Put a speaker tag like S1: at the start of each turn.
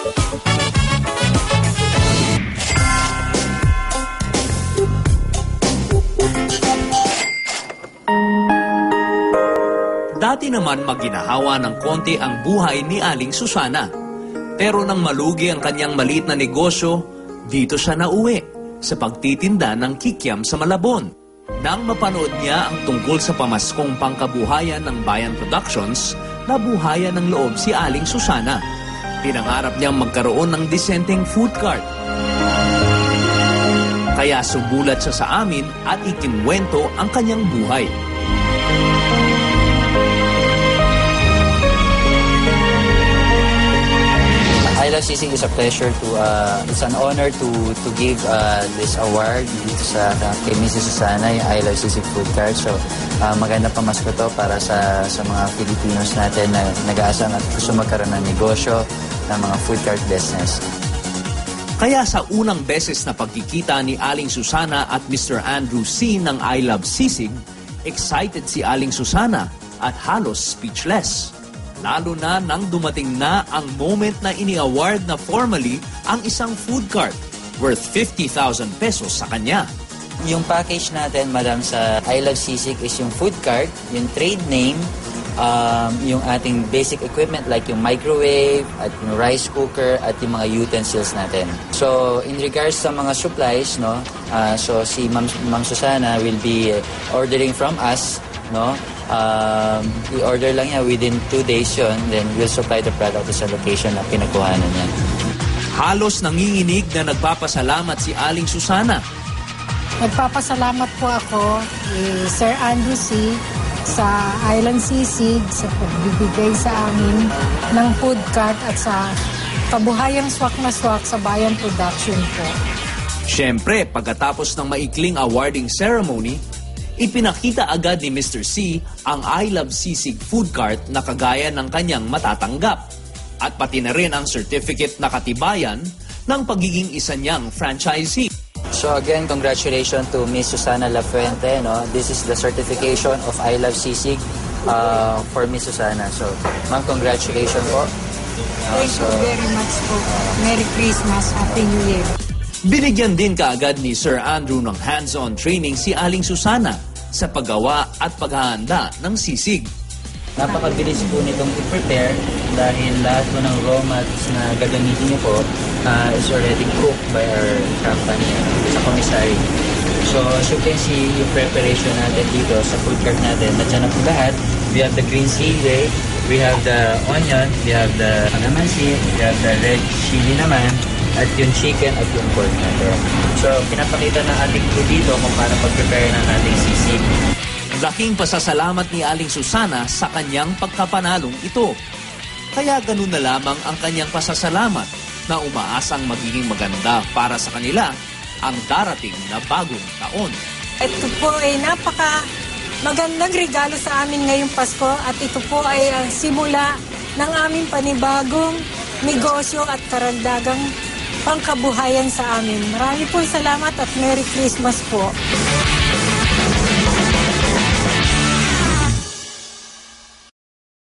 S1: Dati naman maginahawa ng konti ang buhay ni Aling Susana. Pero nang malugi ang kanyang maliit na negosyo, dito siya nauwi sa pagtitinda ng kikiam sa Malabon. Nang mapanood niya ang tungkol sa pamaskong pangkabuhayan ng Bayan Productions, nabuhayan ng loob si Aling Susana. Pinangarap niyang magkaroon ng disenteng food cart. Kaya sumulat siya sa amin at ikinwento ang kanyang buhay.
S2: I Love Sisig is a pleasure to, it's an honor to give this award dito sa kay Mrs. Susana, yung I Love Sisig Food Cart. So, maganda pamasko to para sa mga Filipinos natin na nag-aasam at gusto magkaroon ng negosyo ng mga food cart business.
S1: Kaya sa unang beses na pagkikita ni Aling Susana at Mr. Andrew C. ng I Love Sisig, excited si Aling Susana at halos speechless. Lalo na nang dumating na ang moment na ini-award na formally ang isang food cart worth 50,000 pesos sa kanya.
S2: Yung package natin, madam, sa I Love Sisig is yung food cart, yung trade name, yung ating basic equipment like yung microwave at yung rice cooker at yung mga utensils natin. So in regards sa mga supplies, no, so si Ma'am Susana will be ordering from us, no. I-order lang niya within 2 days yun, then we'll supply the product sa location na pinagkuhanan niya.
S1: Halos nanginginig na nagpapasalamat si Aling Susana.
S3: Nagpapasalamat po ako kay Sir Andrew C. sa Island Sisig sa pagbibigay sa amin ng food cart at sa kabuhayang swak na swak sa Bayan Production po.
S1: Siyempre, pagkatapos ng maikling awarding ceremony, ipinakita agad ni Mr. C ang I Love Sisig food cart na kagaya ng kanyang matatanggap. At pati na rin ang certificate na katibayan ng pagiging isa niyang franchisee.
S2: So again, congratulations to Miss Susana Lafuente. No? This is the certification of I Love Sisig for Miss Susana. So, ma'am, congratulations po.
S3: Thank you very much po. Merry Christmas, Happy New Year.
S1: Binigyan din kaagad ni Sir Andrew ng hands-on training si Aling Susana sa paggawa at paghahanda ng sisig.
S2: Napakabilis po nitong i-prepare dahil lahat po ng raw mats na gagamitin niyo po is already cooked by our company sa commissary. So as you can see, yung preparation natin dito sa food cart natin, nandiyan na po lahat. We have the green chili, we have the onion, we have the calamansi, we have the red chili naman, at yung chicken at yung pork natin. So, pinapakita ng ating crew dito kung paano pag-prepare ng ating sisig.
S1: Laking pasasalamat ni Aling Susana sa kanyang pagkapanalong ito. Kaya ganun na lamang ang kanyang pasasalamat na umaasang magiging maganda para sa kanila ang darating na bagong taon.
S3: Ito po ay magandang regalo sa amin ngayong Pasko at ito po ay ang simula ng aming panibagong negosyo at karagdagang pangkabuhayan sa amin. Marami pong salamat at Merry Christmas po.